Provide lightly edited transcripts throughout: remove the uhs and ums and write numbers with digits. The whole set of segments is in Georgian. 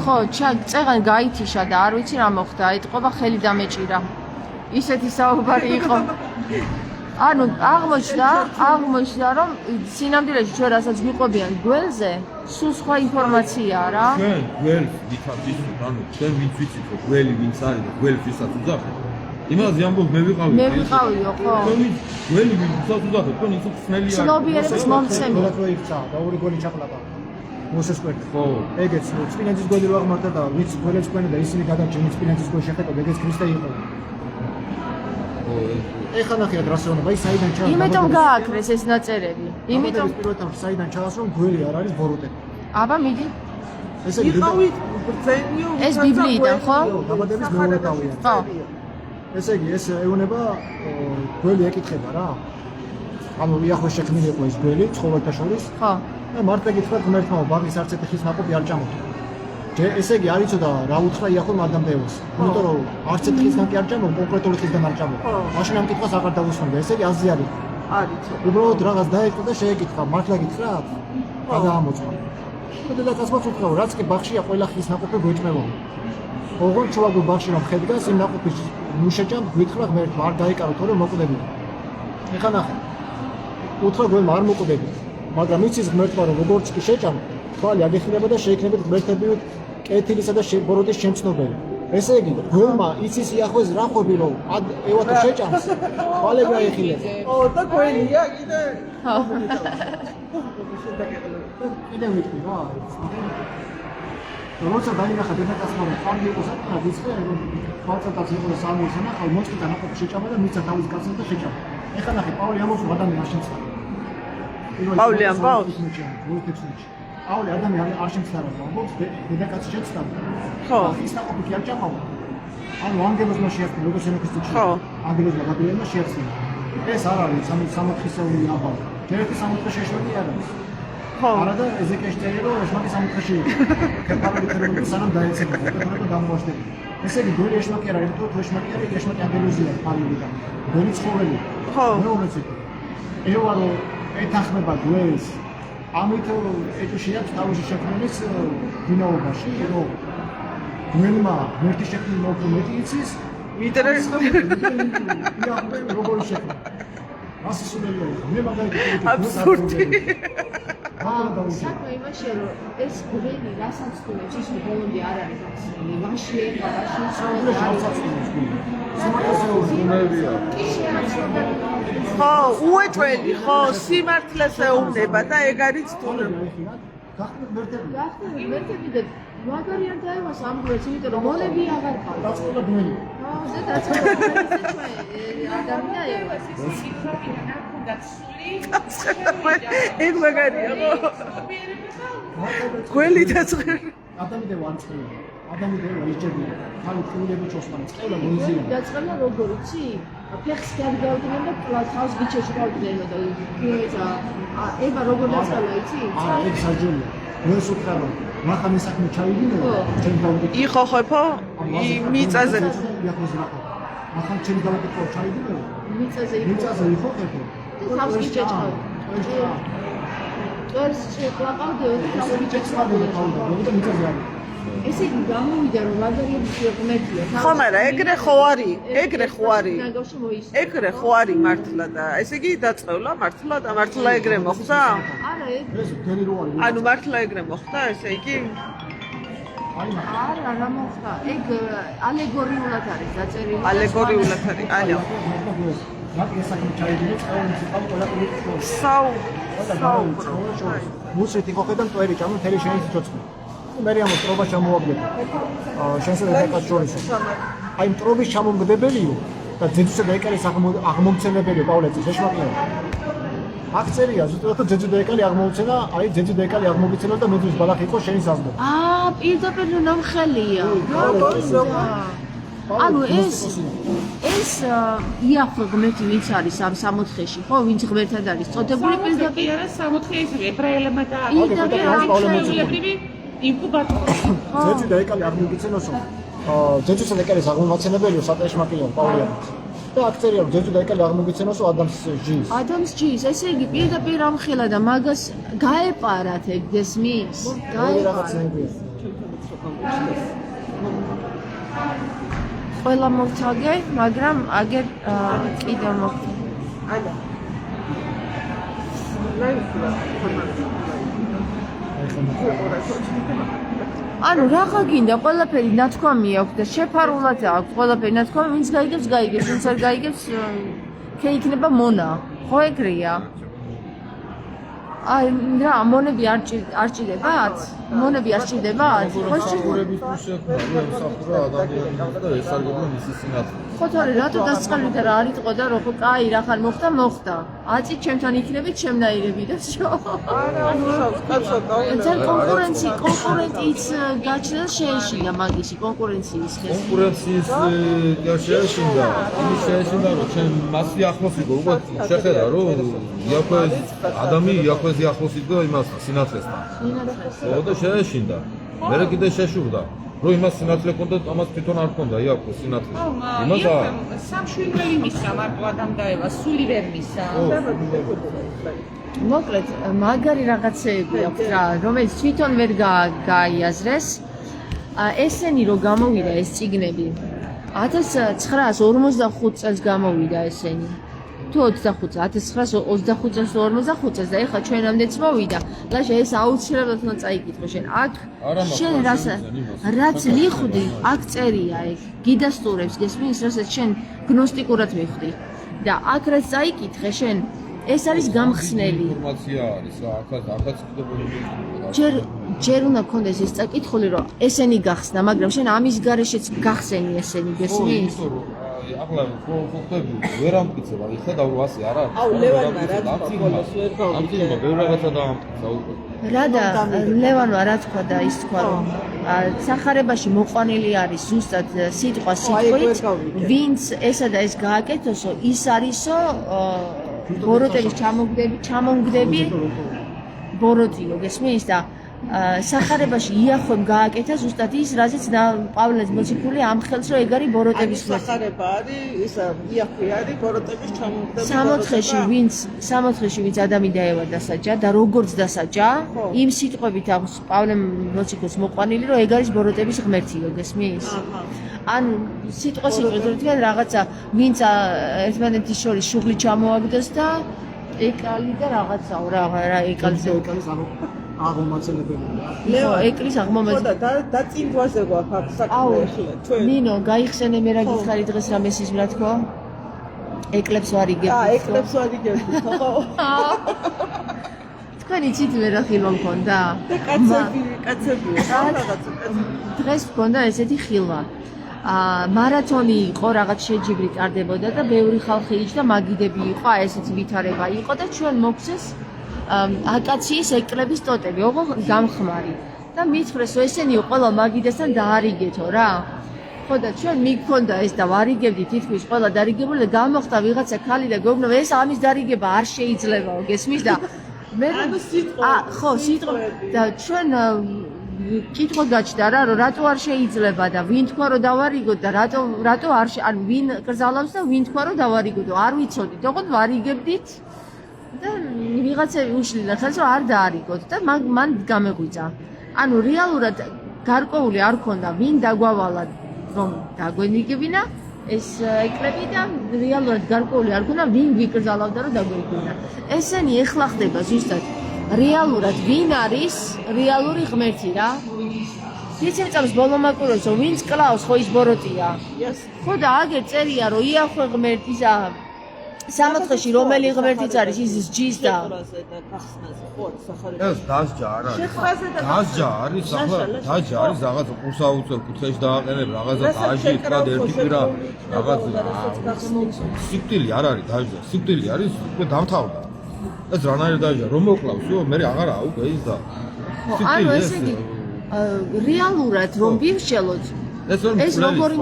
ხო, წეღან გაითიშა და არ ვიცი რა მოხდა, ეტყობა ხელი დამეჭირა. ისეთი საუბარი იყო. ანუ აღმოჩნდა რომ სინამდვილეში ჩვენ რასაც ვიყვებიან გველზე, სულ სხვა ინფორმაციაა რა. ჩვენ გველს ვიქავთ ის, ანუ ჩვენ ვინც ვიცით რომ გველი ვინც არის და გველს ვისაც უძახეთ. იმაზე ამბობ მე ვიყავი. მე ვიყავიო, ხო. გველი ვისაც უძახეთ, თქვენ ისე ხსნელი არის. ცნობიერების მომცემი. რა იქცა და ორი გველი ჩაყლაპა. მოსეს კვერდი. ხო. ეგეც სპინაძის გველი რო აღმართა და ვინც გველებს კვენი და ისინი გადარჩენ სპინაძის გველი შეხეტო, ეგეც ქრისტე იყო. ეხლა ნახეთ რა შეუნება, ის საიდან ჩავა. იმიტომ გააკრეს ეს ნაწერები. იმიტომ პირველად საიდან ჩავას რომ გველი არ არის ბოროტები. აბა მიდი. ესე იყავით ბრძენიო. ეს ბიბლიიდან ხო? დაბადების მეორე თავია. ხო. ესე იგი ეს ეუბნება გველი ეკითხება რა. ანუ იახვე შექმნილი იყო ეს გველი ცხოველთა შორის. ხო. და მარტო ეკითხა ღმერთმა ბაღის არც ერთი ხის ნაყოფი არ ჭამოთ. ესე იგი არ იცოდა რა უთხრა იახვემ ადამიანს. იმიტომ რომ არც ერთი ხისგან კი არ ჭამოთ, კონკრეტული ხისგან არ ჭამოთ. მაშინ ამ კითხვას აღარ დაუსვენდა. ესე იგი აზრი არის. არის. უბრალოდ რაღაც დაეკითხა და შეეკითხა, მართლა გითხრა? რა დაამოწმა. და დედაკაცმაც უთხრა, რაც კი ბაღშია ყველა ხის ნაყოფი გვეჭმევა. ოღონდ ჩუაგულ ბაღში რომ ხედგას იმ ნაყოფის ნუშეჭამ გითხრა ღმერთმა არ დაიკარო თორე მოკვდები. ეხლა ნახე. უთხრა გველმა არ მოკვდები. მაგრამ იცის ღმერთმა რომ როგორც კი შეჭამ, თვალი აგეხილება და შეიქნებით ღმერთები კეთილისა და ბოროტის შემცნობელი. ესე იგი, გველმა იცის იახვეს რა ხვები რომ ევათო შეჭამს, თვალები აეხილება. ო, და გველია კიდე. ხო. კიდე ვიტყვი რა. როცა დაინახა დედაკაცმა რომ თვალი იყო საკითხი, ვიცხე რომ თვალწადაც იყო და სამოს ნახავ, მოწყდა ნაყოფი შეჭამა და მიცა თავის კაცს და შეჭამა. ეხლა ნახე, პავლე ამბობს ადამიანი არ შემცდა. პავლე ამბობს? პავლე ადამიანი არ შემცდა რა ამბობს, დედაკაცი შემცდა. ხო. ის ნაყოფი კი არ ჭამავა. ანუ ანგელოზმა შეახტა, როგორც ენოქის წიგნში. ხო. ანგელოზმა გაბრიელმა შეახტა. ეს არ არის 64-იანი აბა. ერთი 64 შეშველი არ არის. ხო. არა და ეზეკიაში წერია რომ ეშმაკი 64-ში იყო. ქეპარული ქერობები სანამ დაეცემა, და დამოაშტები. ესე იგი გველი ეშმაკი არ არის, თუ ეშმაკი არის, ეშმაკი ანგელოზია პალილიდან. გველი ცხოველი. ხო. მეუბნეთ. ევა რომ ეთანხმება გველს. ამით ეტუში აქვს თავისი შექმნის დინაობაში, რომ გველმა ერთი შექმნილი მოხდა მეტი იცის, ვიდრე როგორი შექმნა. ასე სულელია. მე მაგალითად აბსურდი. საქმე იმაშია რომ ეს გველი რასაც თუნებს ის ბოლომდე არ არის გახსნილი. მაშინ ეხლა ხო, უეჭველი, ხო, სიმართლეს ეუბნება და ეგ არის თუნებ. გახსნილი მერტები და მაგარი არ დაევას ამ გვერდს, იმიტომ რომ მონები აღარ ყავს. დაწყობა გველი. ხო, ზედ დაწყობა ადამიანი ევას. ეგ მაგარია ხო? გველი დაწყება. ადამიანი ვარ წელი. ადამიანი ისჯერია. თავი თულები ჩოსმან წელა მოიზია. დაწყება როგორ იცი? ფეხს გადავდნენ და თავს გიჩეში გავდნენ და ისა ება როგორ დაწყება იცი? არა, ეგ საჯელია. მე სულ რომ მახან ეს საქმე ჩაიგინე, ჩემ დავდიკ. იხოხებო მიწაზე. მახან ჩემ დავდიკ ჩაიგინე. მიწაზე იხოხებო. თავს გიჩეჭავ. წერს შეყლაპავდე და თავს გიჩეჭავ. ესე იგი გამოვიდა რომ მაგარიების ღმერთია. ხო, მაგრამ ეგრე ხო არის. ეგრე ხო არის მართლა და ესე იგი დაწყევლა მართლა და მართლა ეგრე მოხდა? არა, ეს გენი რო არის. ანუ მართლა ეგრე მოხდა, ესე იგი? არა, რა მოხდა? ეგ ალეგორიულად არის დაწერილი. ალეგორიულად არის. ალა. რა ესაკი ჩაიგინე, წავალ ციყავ ყველა პილოტს. საუბრო. მუსრითი ხო ხედავ ტვერი ჭამო მთელი შენი სიცოცხლე. მე რამო ტრობა ჩამოაგდები. შენსა და დაკაც შორის. აი მტრობის ჩამომგდებელიო და ძეძუსა და ეკალის აღმომცემებელიო პავლეცის ეშმაკია. აქ წერია ზუსტად ძეძუ და ეკალი აღმომცენა, აი ძეძუ და ეკალი აღმომიცენა და მეძუს ბალახი იყო შენი საზღვრა. პირდაპირ ნამხელია. ანუ ეს იახვე ღმერთი ვინც არის ამ 64-ში, ხო, ვინც ღმერთად არის წოდებული პირდაპირ არა 64 ის ებრაელებმა და პირდაპირ ინკუბატორი. ძეძუ და ეკალი აღმომიცენოსო. ძეძუსა და ეკალის აღმომაცენებელიო სატეშმაკია პავლე. და აქ წერია რომ ძეძუ და ეკალი აღმომიცენოსო ადამიანს ჯის. ადამიანს ჯის, ესე იგი პირდაპირ ამხელა და მაგას გაეპარათ ეგ გესმის? რაღაც ნებია. გაკეთრო გამოჩნდეს. ყველა მოვთაგე, მაგრამ აგერ კიდევ მოვთაგე. ადა. ლაიფა. ანუ რაღა გინდა, ყველაფერი ნათქვამი აქვს და შეფარულად აქვს ყველაფერი ნათქვამი, ვინც გაიგებს, ვინც არ გაიგებს, შეიქნება მონა. ხო ეგრეა? აი რა, მონები არ ჭირდებათ? მონები არ ჭირდებათ? ხო საგურებისთვის შექმნა მსახურა ადამიანს და ესარგებლა მისი სინათლე. ხო თორე რატო დასწყალვით რა არ იყო და რო კაი რა ხარ მოხდა. აწი ჩემთან იქნებით შემნაირები და შო. არა, მუშაობს კაცო დაუნა. ძალიან კონკურენტიც გაჩნდა შეეშინდა მაგისი კონკურენციის ხეს. კონკურენციის შეეშინდა, იმის შეეშინდა რომ ჩემ მასი ახლოს იყო, უკვე შეხედა რომ იაფეს ადამიანი იაფეზე ახლოს იყო იმას სინათლესთან. ხო და შეეშინდა. მერე კიდე შეშურდა. რომ იმას სინათლე ქონდა, ამას თვითონ არ ქონდა, იაფოს სინათლე. იმას სამშვიდობელი მისცა მარტო ადამ და ევა, სული ვერ მისცა. მოკლედ, მაგარი რაღაცეები აქვს რა, რომელიც თვითონ ვერ გაიაზრეს. ესენი რო გამოვიდა ეს წიგნები 1945 წელს გამოვიდა ესენი. თუ 1925 წელს 45 წელს და ეხლა ჩვენამდეც მოვიდა. ლაშა ეს აუცილებლად უნდა წაიკითხო შენ. აქ შენ რაც მიხვდი, აქ წერია ეგ. გიდასტურებს გესმის, რასაც შენ გნოსტიკურად მიხვდი. და აქ რაც წაიკითხე შენ, ეს არის გამხსნელი. ინფორმაცია არის რა, ახაც ჯერ უნდა გქონდეს ეს წაკითხული, რომ ესენი გახსნა, მაგრამ შენ ამის გარეშეც გახსენი ესენი, გესმის? ახლა ხოხტები ვერ ამტკიცებ, აი ხედავ რომ ასე არა. აუ ლევანმა რა თქვა ხოლოს ვერ გავიგე. ამტკიცება ბევრ რაღაცა დაამტკიცა უკვე. რა და ლევანმა რა თქვა და ის თქვა რომ სახარებაში მოყვანილი არის ზუსტად სიტყვა სიტყვით, ვინც ესა და ეს გააკეთოსო, ის არისო ბოროტების ჩამომგდები ბოროტიო, გესმის და სახარებაში იახვემ გააკეთა ზუსტად ის, რაზეც პავლეს მოციქული ამხელს, რომ ეგ არის ბოროტების ხმეთი. სახარება არის, ისა იახვი არის ბოროტების ჩამომგდები. 64-ში ვინც ადამი დაევა დასაჯა და როგორც დასაჯა, იმ სიტყვებით აქვს პავლე მოციქულს მოყვანილი, რომ ეგ არის ბოროტების ღმერთიო, გესმის? ანუ სიტყვით რაღაცა ვინც ერთმანეთის შორის შუღლი ჩამოაგდეს და ეკალი და რაღაცაო რა ეკალზე აღმომაცელებელია. ლეო ეკლის აღმომაცელებელია. ხო და დაწინვაზე გვაქვს საქმე ახლა ჩვენ. ნინო, გაიხსენე მე რა გითხარი დღეს რა მესის რა თქო? ეკლებს ვარიგებ. ეკლებს ვარიგებ, ხო? თქვენ იცით მე რა ხილვა მქონდა? და კაცები, რაღაცა. დღეს მქონდა ესეთი ხილვა. მარათონი იყო, რაღაც შეჯიბრი ტარდებოდა და ბევრი ხალხი იჯდა, მაგიდები იყო, ესეთი ვითარება იყო და ჩვენ მოგცეს აკაციის ეკლების ტოტები, ოღონ გამხმარი. და მითხრეს, რომ ესენიო ყველა მაგიდესთან დაარიგეთო რა. ხო და ჩვენ მიგქონდა ეს და ვარიგებდი თითქმის ყველა დარიგებული და გამოხდა ვიღაცა ქალი და გოგნო, ეს ამის დარიგება არ შეიძლებაო, გესმის და მე ხო, სიტყვა და ჩვენ კითხვა გაჩნდა რა, რომ რატო არ შეიძლება და ვინ თქვა რომ დავარიგოთ და რატო არ ანუ ვინ გრძალავს და ვინ თქვა რომ დავარიგოთ, არ ვიცოდით, ოღონდ ვარიგებდით და ვიღაცები უშლიდა ხელს რომ არ დაარიგოთ და მან გამეღვიძა. ანუ რეალურად გარკვეული არ ქონდა ვინ დაგვავალა რომ დაგვენიგებინა ეს ეკლები და რეალურად გარკვეული არ ქონდა ვინ გვიკრძალავდა რომ დაგვენიგებინა. ესენი ეხლა ხდება ზუსტად რეალურად ვინ არის რეალური ღმერთი რა? ვიცი წამს ბოლომაკვირვებს რომ ვინც კლავს ხო ის ბოროტია. ხო და აგერ წერია რომ იახვე ღმერთისა სამოთხეში რომელი ღმერთიც არის ის ჯის და ეს დასჯა არ არის. დასჯა არის ახლა დასჯა არის რაღაც უსაუწერ კუთხეში დააყენებ რაღაცა დაჟი თქვა ერთი კვირა რაღაც სიკვდილი არ არის დასჯა. სიკვდილი არის უკვე დამთავრდა. ეს რანაირი დაჟა რომ მოკლავსო მე აღარა უკვე ის და ანუ ესე იგი რეალურად რომ ვიმშელოთ ეს როგორი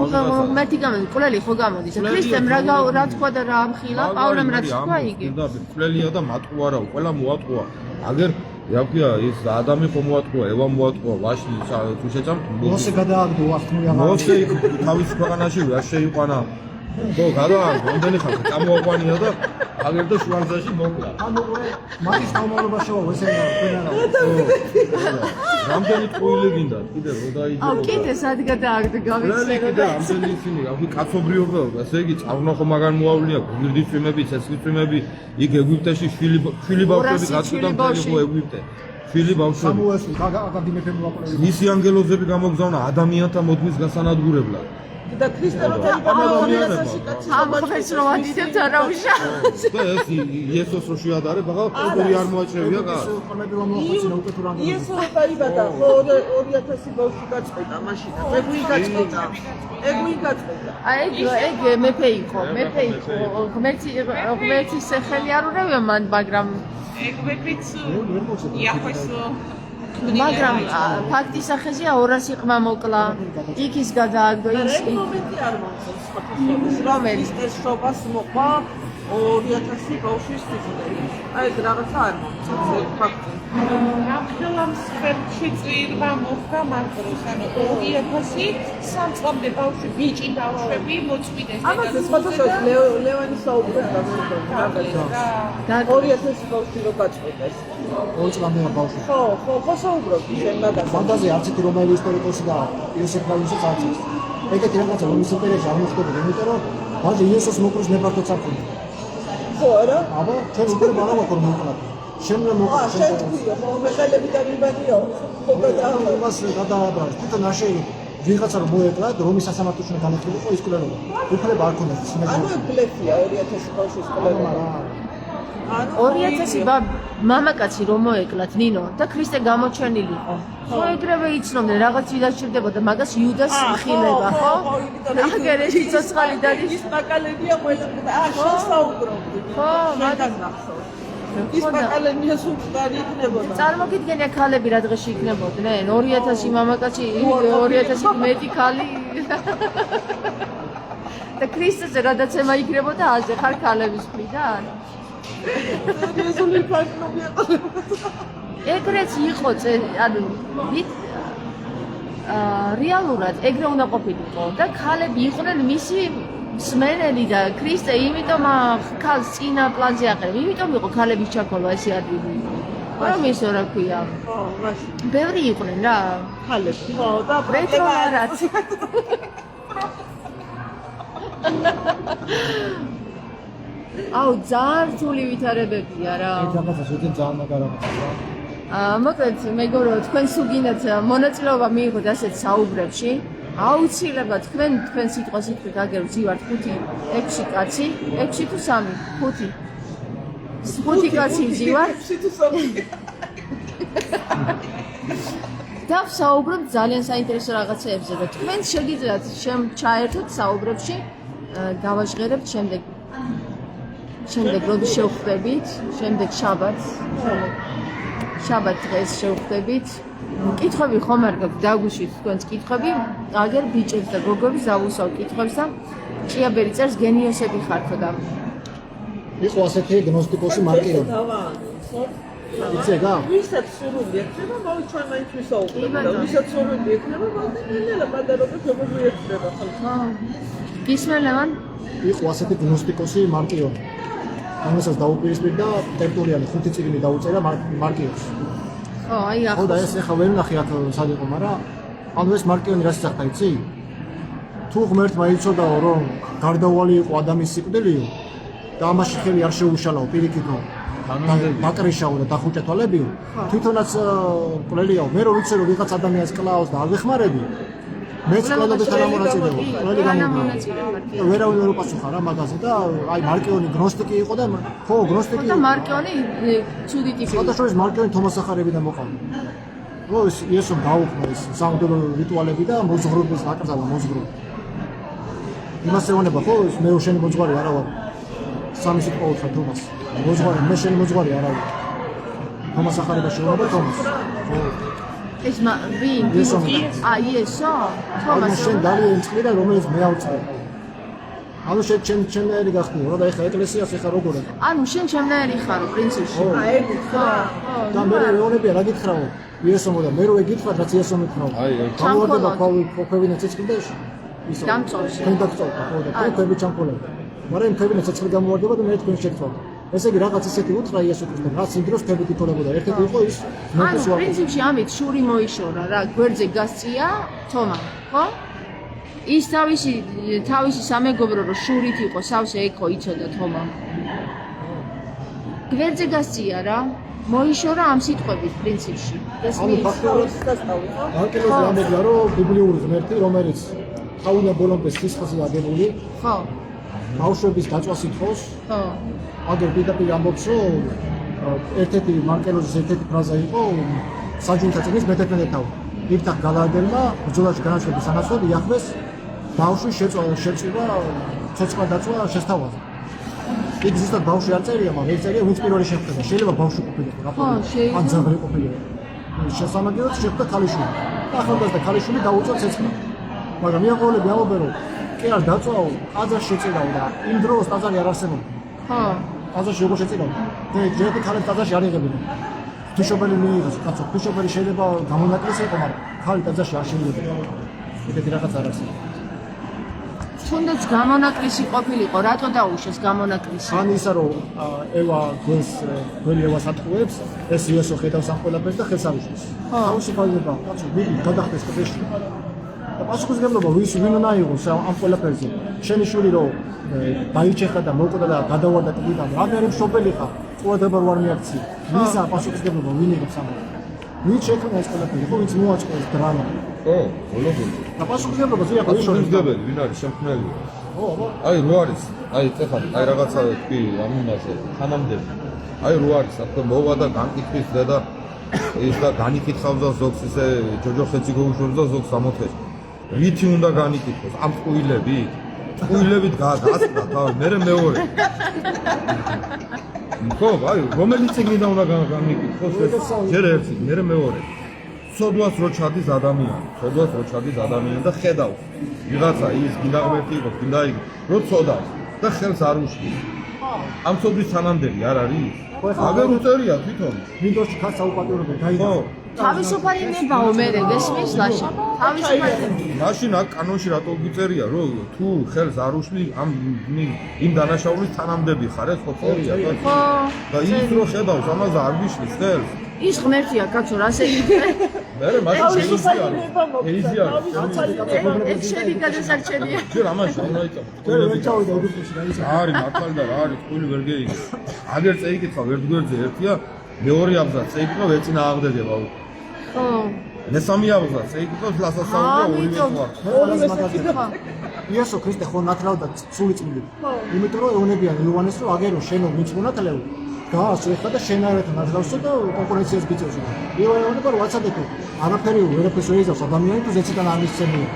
მათი გამოდი კვლელი ხო გამოდის ქრისტემ რა თქვა და რა ამხილა პავლემ რა თქვა იგი და კვლელია და მატყუა რა ყველა მოატყუა აგერ რა ქვია ის ადამი ხო მოატყუა ევა მოატყუა ვაში თუ შეჭამთ მოსე გადააგდო ახმული აღარ მოსე თავის ქვეყანაში რა შეიყვანა ხო, გადა, მომდენი ხალხი წამოაყვანია და აგერ და შუაგზაში მოკლა. ანუ მაგის ნორმალობა შევა ესენა თქვენარა. რამდენი ტყუილი გინდა, კიდე რო დაიჯერო. აუ კიდე სად გადააგდო რელი გავიცერო კიდე ამდენი ისინი, აი კაცობრიობაა, ასე იგი წავნახო მაგარ მოავლია, გვირდის წვიმები, ცეცხლის წვიმები, იქ ეგვიპტეში შვილი ბავშვები გაწყვეტა მთელი ხო ეგვიპტე. შვილი ბავშვები. სამუასი აგადიმეფე მოაყოლე. მისი ანგელოზები გამოგზავნა ადამიანთა მოდგმის გასანადგურებლად. და ქრისტე რო ამ ხმებს რომ ადიდებთ არავის და ეს იესოს რო შეადარებ, ახლა როგორი არ მოაჭრევია გა. ხოლმე რომ მოხოცინე უკვე თუ რამე. იესო დაიბადა, ხო 2000 ბავშვი გაწყვეტა მაშინ. ეგვი გაწყვეტა. ეგ მეფე იყო ღმერთის სახელი არ ურევია მან მაგრამ მაგრამ ფაქტის სახეზეა 200 ყმა მოკლა იქ ის გადააგდო ის რომელიც ეს შობას მოყვა 2000 ბავშვის სიძულები. აი ეს რაღაცა არ მომწონს ფაქტი. რამხელამს ხერხში წვირმა მოხდა მაკროს, ანუ 2000 სამწამდე ბავშვი, ბიჭი ბავშვები მოწვიდეს. ამას სხვადასხვა ლევანი საუბრობდა და 2000 ბავშვი რო გაწყვეტეს. 2 წლამდე ბავშვი. ხო საუბრობდი შენ მაგას. ფანტაზი არც ერთი რომაელი ისტორიკოსი და იოსებ ფლავიუსიც არც ის. ეგეთი რაღაცა რომის იმპერიაში არ მოხდებოდა, იმიტომ რომ მაშინ იესოს მოკრის ნებართვაც არ ქონდა. ხო არა? აბა ჩვენ უკვე ბალავაკორ მოყლა. შენ რა მოყლა? შენ თქვია, ხო მეგალები და მიბანიო. ხო გადაავა. მას გადააბა. თვითონ აშენ ვიღაცა რომ მოეკლა რომის სასამართლოში განახილიყო ის კვლევა. უფლება არ ქონდა ის ანუ ბლეფია 2000 ბავშვის კვლევა. ანუ 2000 მამაკაცი რომ მოეკლათ ნინო და ქრისტე გამოჩენილი იყო. ხო ეგრევე იცნობდნენ რაღაც ვიდაჭირდებოდა მაგას იუდას ხილება, ხო? აგერ ეს ცოცხალი დადის. ის ბაკალენია ყველა და შენ საუბრობდი. ხო, მაგას ნახსოვ. ის ბაკალენია სულტანი იქნებოდა. წარმოგიდგენია ქალები რა დღეში იქნებოდნენ? 2000 მამაკაცი, 2000 მეტი ქალი. და ქრისტეზე რადგან იქნებოდა აზე ხარ ქალების მხრიდან? სერიოზული ფაქტობია. ეგრეც იყო, ანუ რეალურად ეგრე უნდა ყოფილიყო და ქალები იყვნენ მისი მსმენელი და ქრისტე იმიტომ ქალს წინა პლანზე აყენებ, იმიტომ იყო ქალების ჩაქოლვა ესე ადვილი. რომ ისო რა ქვია. ხო, მაშინ. ბევრი იყვნენ რა. ქალები. ხო, და პრეტრო არაც. აუ, ძალიან რთული ვითარებებია რა. ეს რაღაცა ზოგადად ძალიან მაგარია. მოკლედ მეგობრო, თქვენ სულ გინდათ მონაწილეობა მიიღოთ ასეთ საუბრებში. აუცილებლად თქვენ სიტყვას იტყვით აგერ ვზივართ 5-6 კაცი, 6 თუ 3, 5. 5 კაცი ვზივართ. და ვსაუბრობთ ძალიან საინტერესო რაღაცეებზე და თქვენ შეგიძლიათ ჩაერთოთ საუბრებში, გავაჟღერებთ შემდეგ როდის შევხვდებით, შემდეგ შაბათს დღეს შევხვდებით. კითხვები ხომ არ გაქვთ, დაგვიშვით თქვენს კითხვები, აგერ ბიჭებს და გოგოებს დავუსვავ კითხვებს და ჭიაბერი წერს გენიოსები ხართ და იყო ასეთი გნოსტიკოსი მარკიო. იცედა? ვისაც სურვილი ექნება, მოვიჩვენ მაინც ვისაუბრებთ და ვისაც სურვილი ექნება, მოდენელა პატარობებს როგორ მიექნება ხალხი. გისმენელან? იყო ასეთი გნოსტიკოსი მარკიო. ამასაც დაუპირისპირდა ტერტულიანი 5 წიგნი დაუწერა მარკიოს. ხო, აი ხო და ახლა ეს ახლა ვერ ნახე აქ სად იყო, მაგრამ ანუ ეს მარკიონი რას ისახდა, იცი? თუ ღმერთმა იცოდაო რომ გარდაუვალი იყო ადამიანის სიკვდილიო და ამაში ხელი არ შეუშალაო პირიქითო დაკრიშაო და დახუჭა თვალებიო, თვითონაც კვლელიაო, მე რო ვიცე რომ ვიღაც ადამიანს კლაოს და არ ვეხმარები, მეც კვლელობთან ამონაწილეო, ყველი გამომწვევ. ვერავინ ვერ უპასუხა რა მაგაზე და აი მარკიონი გნოსტიკი იყო და ხო გნოსტიკი და მარკიონი ცუდი ტიპი. შესაძლოა მარკიონი თომას სახარებიდან მოყავდა. რო ეს იესომ დაუხმა ეს სამღვდელო რიტუალები და მოძღვრობის აკრძალა მოძღვრობა. იმას ეუბნება ხო ეს მე შენი მოძღვარი არა ვარ. სამი სიტყვა უთხრა თომას. მოძღვარი მე შენი მოძღვარი არა ვარ. თომას სახარება შეუნება თომას. ხო. ეს ვინ? აი ესო? თომას. შენ ძალიან წყლიდა რომელიც მე ავწერ. ანუ ჩემნაირი გახდი რა და ეხლა ეკლესიას ეხლა როგორ է? ანუ შენ ჩემნაირი ხარო პრინციპში. აი ეგ ხო. და მე მეუბნებია რა გითხრაო? იესო მოდა მე რო ეგ გითხრა რაც იესო მითხრაო. აი გამოვარდება ყოფევინა ცეცხლდაში. ისო დამწოვში. თქვენ დაგწოვდა ხო და თქვენ ქვები ჩამქოლებდა მაგრამ ქვები ცეცხლი გამოვარდება და მე თქვენ შეგწოვდა ესე იგი რაღაც ისეთი უთხრა იესო ქრისტემ რაც იმ დროს ქვები თითოლებოდა ერთ-ერთი იყო ის ანუ პრინციპში ამით შური მოიშორა რა გვერდზე გასწია თომა ხო ის თავისი სამეგობრო რო შურით იყო სავსე ეკო იცოდა თომა გვერდზე გასწია რა მოიშორა ამ სიტყვებით პრინციპში ანუ ფაქტობრივად ანკელოზი ამბობდა რომ ბიბლიური ღმერთი რომელიც თავიდან ბოლომდე სისხლზე აგებული ხო ბავშვების დაწვას ითხოვს ხო აგერ პირდაპირ ამბობს რომ ერთ-ერთი მარკელოზის ერთ-ერთი ფრაზა იყო საჯულთა წიგნის მე-11 თავი იფთახ გალაადელმა ბრძოლაში განაცხადის სანაცვლოდ იაჰვეს ბავშვის შეწყვეტა ცოცხლა დაწვა შესთავაზა იქ ზუსტად ბავშვი არ წერია მაგრამ ეს წერია ვინც პირველი შეხვდება შეიძლება ბავშვი ყოფილიყო რა შეიძლება. ან ძაღლი ყოფილიყო შესამაგერად შეხვდა ქალიშვილი ახალგაზრდა ქალიშვილი დაუწვა ცეცხლი მაგრამ მეყოლები ამბობენ რომ კი არ დაწვაო ტაძარში შეწირავ და იმ დროს ტაძარი არ არსებობდა ხო ტაძარში როგორ შეწირავ და ერთი ქალი ტაძარში არ იღებდნენ თუშობელი მიიღოს კაცო თუშობელი შეიძლება გამონაკლისი იყო მაგრამ ქალი ტაძარში არ შეიძლება ეგეთი რაღაც არ არსებობს თუნდაც გამონაკლისი ყოფილიყო რატო დაუშვეს გამონაკლისი ან ისა რომ ევა გველი ევას ატყუებს ეს იესო ხედავს ამ ყველაფერს და ხელს არუშვის თავისი ხალხება კაცო ვიგი გადახდეს კლდეში და პასუხისმგებლობა ვინ უნდა იყოს ამ ყველაფერზე შენი შვილი რომ დაიჭეხა და მოკვდა და გადავარდა კლდიდან რამე მშობელი ხარ ყურადღება არ მიაქცი ვისა პასუხისმგებლობა ვინ იღებს ამ ვინ შექმნა ეს ყველაფერი ხო ვინც მოაწყო ეს დრამა ხო ბოლოს და პასუხისმგებლობა ზია ხო ისო პასუხისმგებელი ვინ არის შემქმნელი ხო აი რო არის აი ეხლა აი რაღაცა თქვი ამ იმაზე თანამდე აი რო არის ახლა მოვა და განკითხვის და ის და განიკითხავს და ზოგს ისე ჯოჯოხეთში გოუშვებს და ზოგს ამოთხეს ვითი უნდა განიკითხოს ამ ყვილებით გაასწრა თავი მე მეორე ხო აი რომელი წიგნიდან უნდა განიკითხოს ეს ჯერ ერთი მე მეორე სოდვას რო ჩადის ადამიანი და ხედავს ვიღაცა ის გინდა ღმერთი იყოს გინდა იგი რო ცოდავს და ხელს არ უშლის ამ ცოდვის თანამდელი არ არის აგერ უწერია თვითონ მინდორში ხარ საუპატიურობენ დაიდო თავისუფალი ნებაო მე გესმის ლაშა თავისუფალი მაშინ აქ კანონში რატო გიწერია რომ თუ ხელს არ უშლი იმ დანაშაულის თანამდები ხარ ეს ხო წერია ხო და ის რო ხედავს ამაზე არ გიშლის ხელს ის ღმერთია კაცო რას ეკითხე მე მაშინ შეიძლება ეს შენი გადასარჩენია ჯერ ამაში უნდა იწამო ვერ ჩავიდა უდუქში და ისა არის მართალ და რა არის ყული ვერ გეიგე აგერ წეიკითხა ერთ გვერდზე ერთია მეორე აბზაც წეიკითხა ეცინა აღდეგება ხო მესამე აბზაც წეიკითხა ლასასაუბრო ორივე მაგაზია იესო ქრისტე ხო ნათლავდა სული წმინდით იმიტომ რომ ეუნებიან იოანეს რომ აგერო შენო ვინც მონათლეო გაასო ეხლა და შენ არაერთ ნათლავსო და კონკურენციას გიწევსო იოანე რომ ვაცადეთო არაფერი ვერაფერს ვერ იზავს ადამიანი თუ ზეციდან არ მისცემია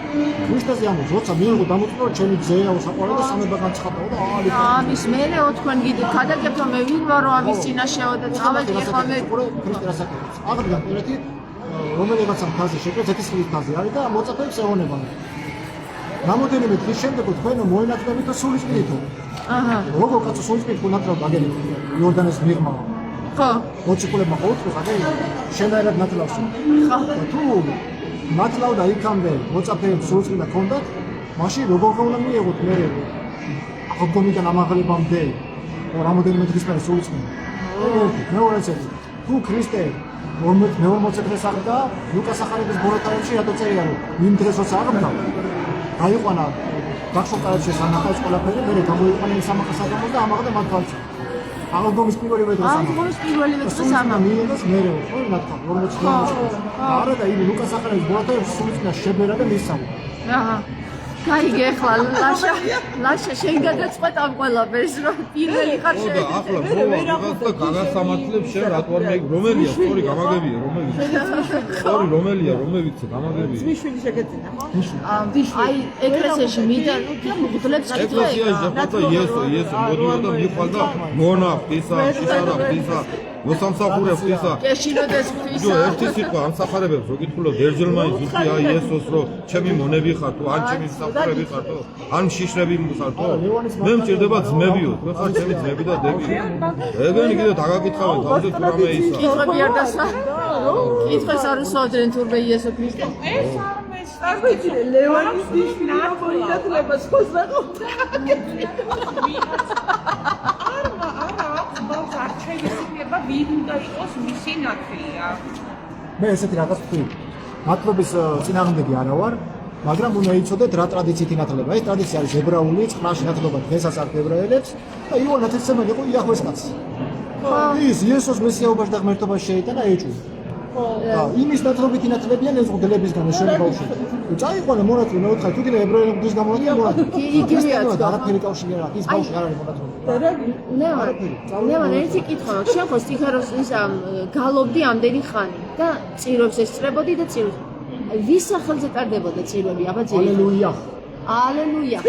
ქრისტეზე ამბობს როცა მიიღო დამოწმო ჩემი ძეაო საყვარელი და სამება განცხადაო და ამის მერე თქვენ გიდე გადაგებთო მე ვინ ვარო ამის წინაშეო და წავედი ახლა მე ქრისტე რასაკეთებს აღდგა პირეთი რომელიღაცა ფაზე შეკრეთ ეთისხლის ფაზე არის და მოწაფეებს ეონება რამოდენიმე დღის შემდეგ თქვენო მოინათლებით და სული წმინდითო აჰა როგორ კაცო სული წმინდით უნათლავდა აგერი იორდანეს მიღმა ხო მოციქულებმა ყოველთვის აგერი შენაერად ნათლავსო ხო თუ ნათლავდა იქამდე მოწაფეებს სული წმინდა ქონდათ მაშინ როგორ უნდა მიიღოთ მე აღდგომიდან ამაღლებამდე რამოდენიმე დღის მერე სული წმინდა მეორეც თუ ქრისტე მეორე მოციქულს აღდა ლუკას ახალების ბოროტაებში რატო წერია რომ იმ დღეს როცა აღდგა გაიყვანა გახსოვთ შესანახავს ყველაფერი მე გამოიყვანა იმ სამახას ადამიანს და ამაღდა მათ თავში აღდგომის პირველი დღეს აღდგომის პირველი დღეს ამა მიიღეს მე ხო ნათქა 49 არა და იმ ლუკას ახალების ბოროტაებში სული წინა შებერა და მისამა აჰა გაიგე ახლა ლაშა შენ გადაწყვეტ ამ ყველაფერს რომ პირველი ხარ შენ და ახლა მოვა ვიღაც და გაგასამართლებს შენ რატო არ მე რომელია სწორი გამაგებია რომელია რომელიც გამაგებია ძმისშვილი შეგეძინა ხო აი ეკლესიაში მიდა მღვდლებს კითხავენ ეკლესიაში იესო მოდიოდა და მიყვალ და მონა ღვთისა შისარა ღვთისა მოსამსახურე ღვთისა კეშინოდეს ღვთისა ჯო ერთი სიტყვა ამსახარებებს რო გითხულობ ერთჯერმაი ზუსტი აი იესოს რო ჩემი მონები ხარ თუ ან ჩემი მსახურები ხარ თუ ან შიშრები ხარ თუ მე მჭირდება ძმებიო თქვენ ხარ ჩემი ძმები და დეგი ეგენი კიდე დაგაკითხავენ თავზე თუ რამე ისა კითხები არ დასვა კითხეს არ უსვამდნენ თურმე იესო ქრისტე ეს არ მე წარმოიდგინე ლევანის ნიშნი მოინათლებას ხოს რაღაცა არა აქვს ბავშვს არჩევის იქნება ვინ უნდა იყოს მისი ნათლია მე ესეთი რაღაც ვთქვი ნათლობის წინააღმდეგი არა ვარ მაგრამ უნდა იცოდეთ რა ტრადიციით ინათლება ეს ტრადიცია არის ებრაული წყნარში ნათლობა დღესაც აქ ებრაელებს და იოან ნათლისმცემელი იყო იაჰვეს კაცი ის იესოს მესიაობაში და ღმერთობაში შეიტანა ეჭვი და იმის ნათლობით ინათლებიან ეს მღვდლებისგან შენი ბავშვი წაიყვანა მონათლი მე ვთხარ თუ კიდე ებრაელების გამონათლი მონათლი იგივეა არაფერი კავშირი არ აქვს ის ბავშვი არ არის მონათლი ნევა ერთი კითხვა მაქვს შენ ხო სტიხაროს ის გალობდი ამდენი ხანი და წირვებს ესწრებოდი და წირვებს ვის სახელზე ტარდებოდა წირვები აბა ძე ალელუია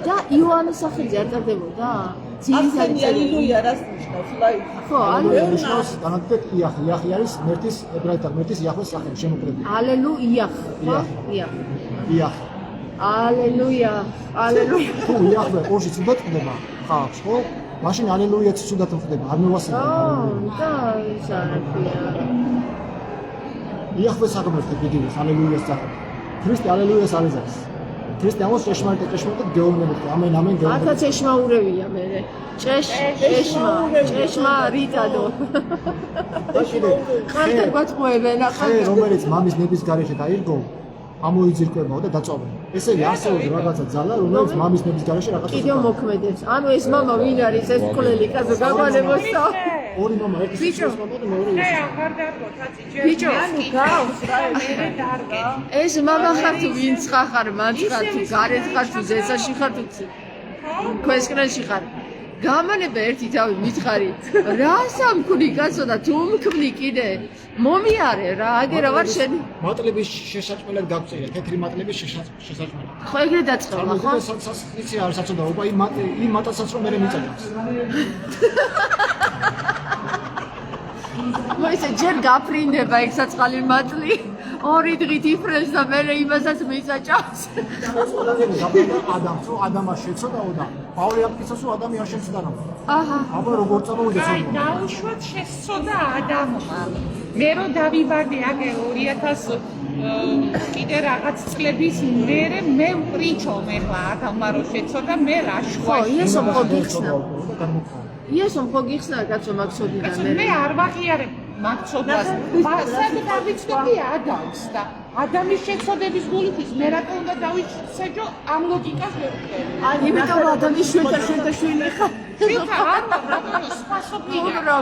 და იოანეს სახელზე არ ტარდებოდა ახსენი ალილუია რას ნიშნავს ლაი ხო ალელუია ნიშნავს განათლებით იაჰვე არის ღმერთის ებრაელთა ღმერთის იაჰვეს სახელი შემოკრებული ალელუია ხო ალელუია თუ იაჰვე ორში ცუდად ხდება ხავს ხო მაშინ ალელუიაც ცუდად ხდება არ მევასება და ის არაფია იაჰვეს აღმერთებ იდეას ალელუიას სახელი ქრისტე ალელუიას არის ქრისტე ამოს ჭეშმარიტად გეუბნებით ამენ გეუბნებით აკაც ეშმაურევია მე ჭეშმა რიტადო ხალხი გვაწყვევენ ხე რომელიც მამის ნების გარეშე დაირგო ამოიძირკვებაო და დაწოვე ესე იგი არსებობს რაღაცა ძალა რომელიც მამის ნების გარეშე რაღაცა კიდევ მოქმედებს ანუ ეს მამა ვინ არის ეს მკვლელი კაცო გაგვანებოსა ორი მამა ერთი ბიჭო აღარ დარგო თაცი ბიჭო ანუ გავს რა მე დარგე ეს მამა ხარ თუ ვინც ხარ მანცხარ თუ გარეთ ხარ თუ ზესაში ხარ თუ ქვესკნელში ხარ გამანება ერთი თავი მითხარი რა სამქვნი კაცო და თუ მქმნი კიდე მომიარე რა აგერა ვარ შენი მატლების შესაჭმელად გაგწირე თეთრი მატლების შესაჭმელად ხო ეგრე დაწყება ხო იცი არ საწოდაობა იმ მატასაც რომ მე მიწადებს მოიცა ჯერ გაფრინდება ეგ საწყალი მატლი ორი დღით იფრენს და მე იმასაც მისაჭავს ადამას შეცოდაო და პავლე აფკიცოს რომ ადამი არ შეცდანა აჰა აბა როგორ წამოვიდეს აი დაუშვათ შეცოდა ადამიანმა მე რო დავიბადე აგე 2000 კიდე რაღაც წლების მერე მე ვპრიჩომ ეხლა ადამიანმა რო შეცოდა მე რა შუა იესომ ხო გიხსნა კაცო მაქსოდიდან მე არ ვაღიარებ მაგცოდას საერთოდ არ ვიცნობი ადამიანს და ადამიანის შეცოდების გულისთვის მე რატო უნდა დავისაჯო ამ ლოგიკას ვერ ვხვდები იმიტომ ადამიანის შვილი ხარ შვილთა არ რატო სხვა სოფლია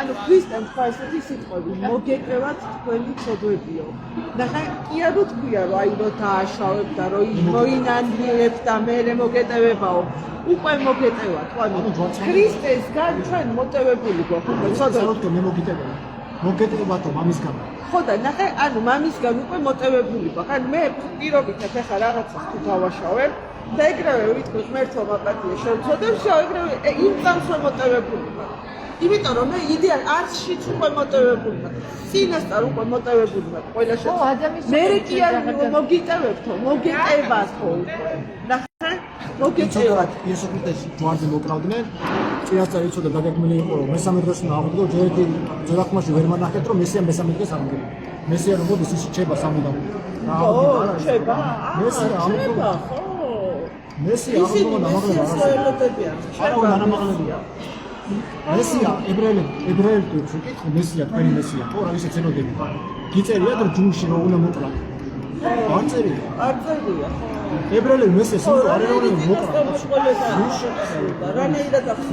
ანუ ქრისტემ თქვა ესეთი სიტყვები მოგეკევათ თქვენი ცოდვებიო და ხა კი არ ვთქვია რომ აი რომ დააშავებ და რომ მოინანიებ და მე მოგეტევებაო უკვე მოგეტევათ ანუ ქრისტესგან ჩვენ მოტევებული გვაქვს ცოდვა მე მოგეტევათო მამისგან ხო და ნახე ანუ მამისგან უკვე მოტევებული გვაქვს ანუ მე პირობითად ახლა რაღაცას თუ დავაშავებ და ეგრევე ვიტყვი ღმერთო მაპატია შევცოდებს ეგრევე იმ წამს მოტევებული ვარ იმიტომ რომ მე იდეა არსშიც უკვე მოტევებული ვარ წინასწარ უკვე მოტევებული ვარ ყველა ადამიანის მე კი არ მოგიტევებთო მოგეტევათო უკვე ნახე მოგეტევათ იესო ქრისტეს ჯვარზე მოკრავდნენ წინასწარ იცოდა დაგეგმილი იყო რომ მესამე დროს უნდა ავდგო ჯერახმაში ვერ მანახეთ რომ მესია მესამე დღეს ავდგება მესია რომ მოდის ის ჩება სამუდამო ჩება მესია ამბობა ხო მესია ამბობა დამაღლება არა არა დამაღლებია მესია ებრაელები შეკითხო მესია თქვენი მესია ხო რა ისე ცენოდები გიწერიათ რომ ჯუნში რომ უნდა მოკლა არ წერია ებრაელები მესიას იმიტომ არ ეუბნებიან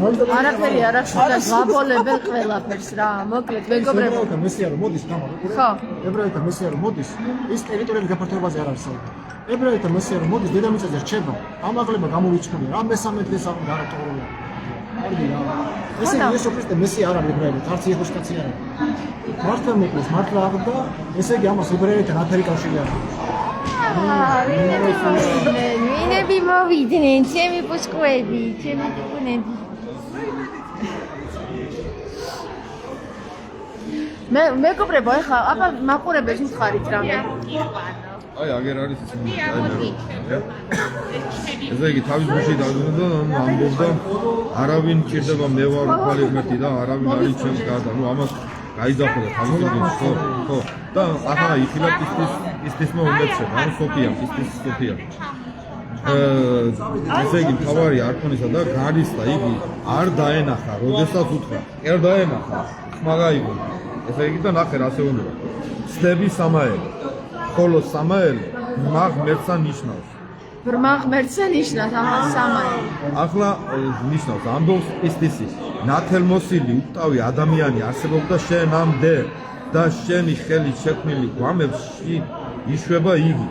მოკლა არაფერი არ აქვს და გაბოლებენ ყველაფერს რა მოკლედ მეგობრებო მესია რომ მოდის გამარო ხო ებრაელთა მესია რომ მოდის ის ტერიტორიების გაფართოებაზე არ არის საუბარი ებრაელთა მესია რომ მოდის დედამიწაზე რჩება ამაღლება გამოვიჩქრია რა მესამე დღეს აღარ დარატოვრია ესე იესო ქრისტე მესია არ არის ებრაელთა არც იესოს კაცი არ არის მართლა მოკლეს მართლა აღდგა ესე იგი ამას ებრაელთან აფერი კავშირი არ აქვს ვინები მოვიდნენ ჩემი პუსკუები ჩემი ტიკუნები მეგობრებო ეხლა აბა მაყურებელს უთხარით რამე აი აგერ არის ის ესე იგი თავის გულში დაბრუნდა ამბობდა არავინ მჭირდება მე ვარ უფალი ღმერთი და არავინ არის ჩემს გარდა ნუ ამას გაიძახო და თავისუფლად ხო და ახლა იხილა ის მომეცება ანუ სოფია ესე იგი თავარი არქონისა და გარისა იგი არ დაენახა როდესაც უთხრა არ დაენახა მაგაიგო ესე იგი და ნახე რა შეუნდება ცდები სამაელი ხოლო სამაელი მაღმერთსა ნიშნავს ბრმა ღმერთსა ნიშნავს ამას სამაელი ახლა ნიშნავს ამბობს ისტისი ნათელმოსილი უკტავი ადამიანი არსებობდა შენამდე და შენი ხელით შექმნილი გვამებში იშვება იგი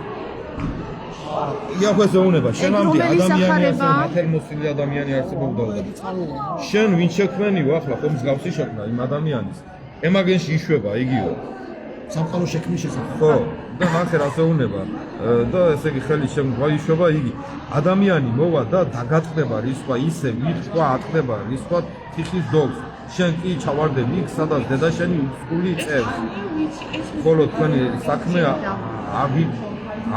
იახვეს ეუნება შენამდე ადამიანი ნათელმოსილი ადამიანი არსებობდა შენ ვინ შექმნენიო ახლა ხომ მსგავსი შექმნა იმ ადამიანის ემაგენში იშვება იგიო სამყარო შექმნის შესახებ ხო და ნახე რა შეუნება და ესე იგი ხელით შეგვაიშვება იგი ადამიანი მოვა და დაგატყდება რისხვა ისე ვირჩვა ატყდება რისხვა თიხის დოგს შენ კი ჩავარდები იქ სადაც დედა შენი უცხული წერს ხოლო თქვენი საქმე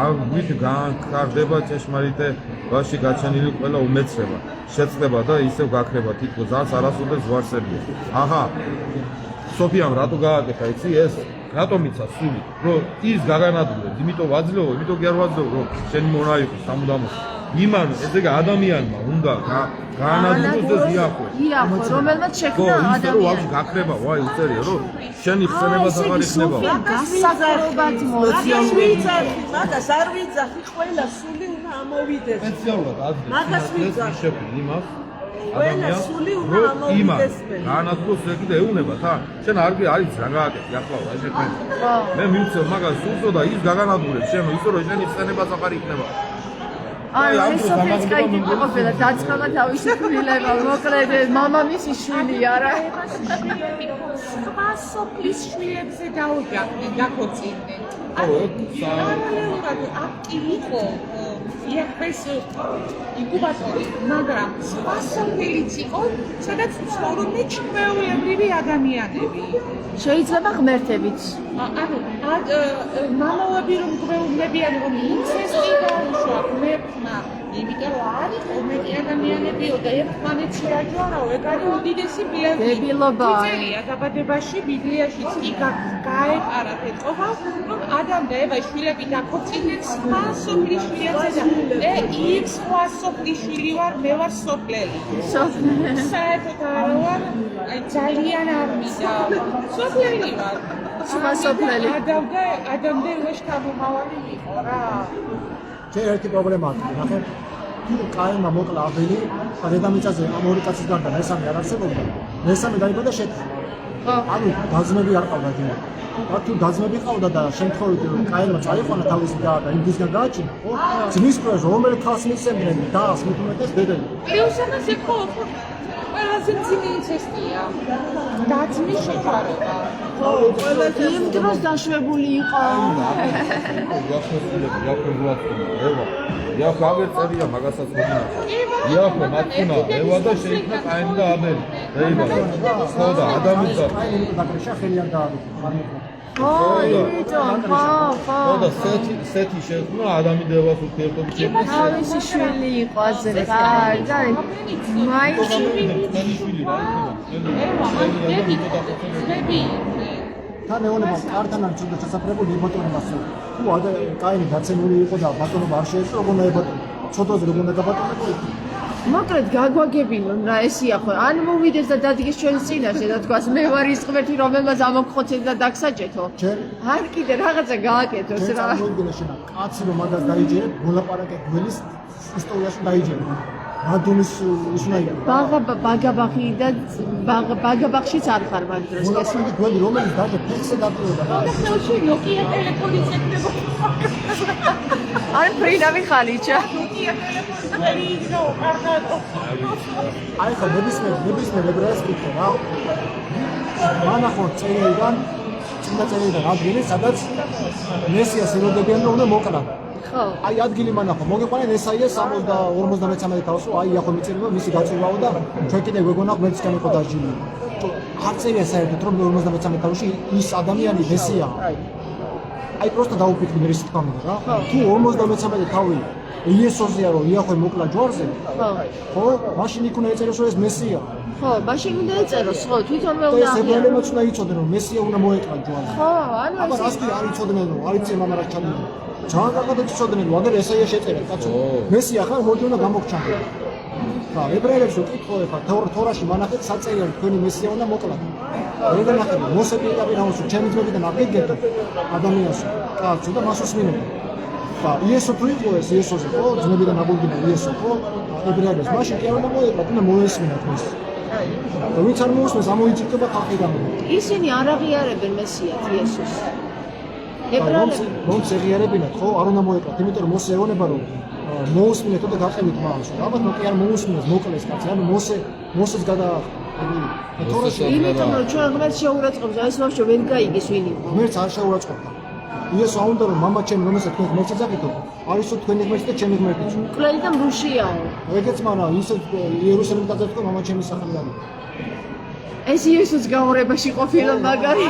აღვით განკარდება ჭეშმარიტებაში გაჩენილი ყველა უმეცრება შეწყდება და ისევ გაქრება თითქოს ას არასოდეს ვარსებია აჰა სოფიამ რატო გააკეთა იცი ეს რატომ იცა სული რომ ის გაგანადგურებს იმიტომ ვაძლევო იმიტომ კი არ ვაძლევო რომ შენი მონა იყოს სამუდამოდ იმან ესე იგი ადამიანმა უნდა გაანადგუროს იახო რომელმაც შექმნა ადამიანი ვაფშე გაქრება ვაი უწერია რომ შენი ხსენებას აღარ იქნება გასაკრობად მაგას არ ვიძახი ყველა სული უნდა ამოვიდეს სპეციალურად მაგას ვიძახი შეფილი იმას ყველა სული უნდა ამოვიდეს გაანადგუროს ეგ და ეუნება თან შენ არგი არის რა გააკეთე ახლა რა შექმნი მე მივცევ მაგას სულსო და ის გაგანადგურებს შენ ისე რომ შენი ხსენებას აღარ იქნება აი სოფიას კაი ყოფილა დაწყება თავისი შვილება მოკლედ მამამისი შვილია რა სხვა სოფლის შვილებზე დაქორწინდნენ ანუ აქტივი იყო იახეს ინკუბატორი მაგრამ სხვა სოფლიც იყო სადაც ცხოვრობდნენ ჩვეულებრივი ადამიანები შეიძლება ღმერთებიც ანუ მამაები რომ გვეუბნებიან რომ ინცესტი დაუშვა ღმერთმა იმიტომ რომ არ იყო მეტი ადამიანებიო და ერთმანეთში რაჯვარაო ეგ არის უდიდესი დებილობა წერია დაბადებაში ბიბლიაშიც კი გაეყარა ეთყობა რომ ადამ და ევა შვილები დაქორწინდნენ სხვა სოფლის შვილებზე და იქ სხვა სოფლის შვილი ვარ მე ვარ სოფლელი საერთოდ არა ვარ ძალიან არ მინდა სოფლელი ვარ სხვა სოფლელი ადამ და ევა შთამომავალი იყო რა ჯერ ერთი პრობლემა აქვს ნახე კაინმა მოკლა აბელი დედამიწაზე ამ ორი კაცის გარდა მესამე არ არსებობდა მესამე დაიბადა შეთი ანუ დაძმები არ ყავდა ძმა და თუ დაძმები ყავდა და შემთხვევით კაინმა წაიყვანა თავისი და იმისგან გააჩინა ხო ძმის პრეს რომელი ხალხს მისცემდნენ და მithumetes დედელი პლუსანას იყო ყველაზე ძიმე ინცესტია დაძმის შეჯვარება იმ დროს დაშვებული იყო იახო აგერ წერია მაგასაც მოგინახა იახო მათუნა ევა და შეიქმნა კაინი და აბელი დაიბადა ხო და ადამის და კაინი და ხელიან და ხო და სეთი შექმნა ადამი და ევას ურთიერთობის თავისი შვილი იყო აზრე და მაინც შვილი რა თან ეონება კარტანა ცუდად ჩასაფრებული იბატონებას თუ კაინი დაცემული იყო და ბატონობა არ შეეძლო როგორ უნდა იბატონო ცოდვაზე როგორ უნდა გაბატონებო მოკლედ გაგვაგებინონ რა ესია ხო ან მოვიდეს და დადგეს ჩვენს წინაშე და თქვას მე ვარ ის ღმერთი რომელმაც ამოგხოცეთ და დაგსაჭეთო არ კიდე რაღაცა გააკეთოს რა მოიგონა შენა კაცი რომ მაგას დაიჯერებ მოლაპარაკე გველის ისტორიაში დაიჯერებ რადონის ისნაია ბაგაბახი და ბაგაბახშიც არ ხარ მაგ დროს ეს გველი რომელიც დაჯე ფიქსე დაპირდა და ხელში ნოკია ტელეფონი წეკდება არ ფრინავი ხალიჩა ნოკია ტელეფონი ვერიდო კარგადო აი ხო ნებისმიერ ებრაელს კითხე რა მანახო წერილიდან ადგილი სადაც მესიას ელოდებიან რომ უნდა მოკლა ხო აი ადგილი მანახო მოგიყვანენ ესაია 53 თავს აი ახო მიწერილო მისი გაწვევაო და ჩვენ კიდე გვეგონა ღმერთისგან იყო დაჟილი არ წერია საერთოდ რომ 53 თავში ის ადამიანი მესია აი პროსტა დაუფიქრე ის თქმა უნდა რა. თუ 53 თავი იესოზია რომ იახვე მოკლა ჯვარზე, ხო? მაშინ იქ უნდა ეწეროს რომ ეს მესია. ხო, მაშინ უნდა ეწეროს, ხო, თვითონვე უნდა ეს ებრაელებიც უნდა იცოდნენ რომ მესია უნდა მოეკლა ჯვარზე. ხო, ანუ აბა რას კი არ იცოდნენ რომ არ იციან მამარას ჩადნენ. ძალიან კარგად იცოდნენ რომ აგერ ესაია შეწერა კაცო. მესია ხარ მოდი უნდა გამოგჩანო. ხა, ებრაელებს უკითხავენ ხა თორაში მანახეთ საწერია თქვენი მესია უნდა მოკლათ. რეგან ახლა მოსე პირდაპირ ამოსულ ჩემი ძმებიდან აკეთებდა ადამიანს. კაცო და მას უსმინებდა. ხა, იესო თუ იყო ეს იესოზე ხო? ძმებიდან აბუნდინა იესო ხო? ებრაელებს მაშინ კი არ უნდა მოეკლათ, უნდა მოესმინათ ეს. ვინც არ მოусმენს ამოიჭირდება ხალხიდან. ისინი არ აღიარებენ მესიას იესოს. ებრაელები რომც ეღიარებინათ ხო? არ უნდა მოეკლათ, იმიტომ რომ მოსე ეუბნება რომ მოусმინეთ და გაყევით მას. ალბათ კი არ მოусმინეს მოკლეს კაცი, ანუ მოსეს თორაში იმიტომ რომ ჩვენ ღმერთს შეურაცხყოფს, ეს ვაფშე ვერ გაიგეს ვინ იყო. ღმერთს არ შეურაცხყოფდა. იესო აუნდა რომ მამა ჩემი რომელსაც თქვენ ღმერთს ეძახითო, არისო თქვენი ღმერთი და ჩემი ღმერთიც. მკვლელი და მრუშიაო. ეგეც მანა ისე იერუსალიმს დაძებდა მამა ჩემი სახელი არის. ეს იესოს გაურებაში ყოფილა მაგარი.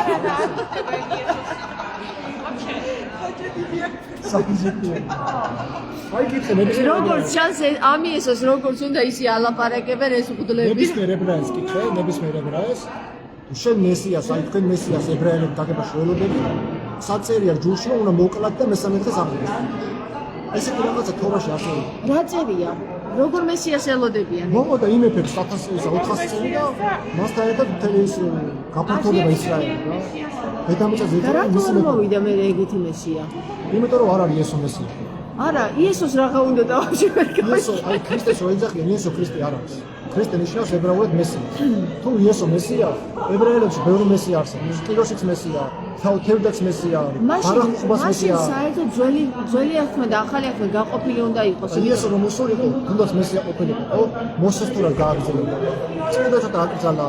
აი კითხე ნებისმიერ როგორც ჩანს ამ იესოს როგორც უნდა ისე ალაპარაკებენ ეს უგდლები. ნებისმიერ ებრაელს კითხე, ნებისმიერ ებრაელს თუ შენ მესიას, აი თქვენ მესიას ებრაელებს გაგებაში ველოდები, საწერია ჯულში რომ უნდა მოკლათ და მესამე დღეს აღდგეს. ესეთი რაღაცა თორაში არსებობს. რა წერია? როგორ მესიას ელოდებიან? მომოდა იმეფებს 400 წელი და მასთან ერთად მთელი ეს გაფართოვდება ისრაელი რა. დედამიწაზე და რატო არ მოვიდა მე ეგეთი მესია? იმიტომ რომ არ არის იესო მესია. არა, იესოს რაღაცა უნდა დავაშვი ვერ იესო, გავაშვი. აი ქრისტეს რო ეძახიან, იესო ქრისტე არ არის. ქრისტე ნიშნავს ებრაულად მესია. თუ იესო მესია, ებრაელებში ბევრი მესია არსებობს. კილოსიც მესია, თევდაც მესია, ბარახუბას მაშინ მესია. საერთოდ ძველი აღთქმა და ახალი აღთქმა გაყოფილი უნდა იყოს. იესო რომ მოსულიყო, თუნდაც მესია ყოფილიყო, ხო? მოსეს თუ რა გააგრძელებდა. წმინდა ცოტა აკრძალა,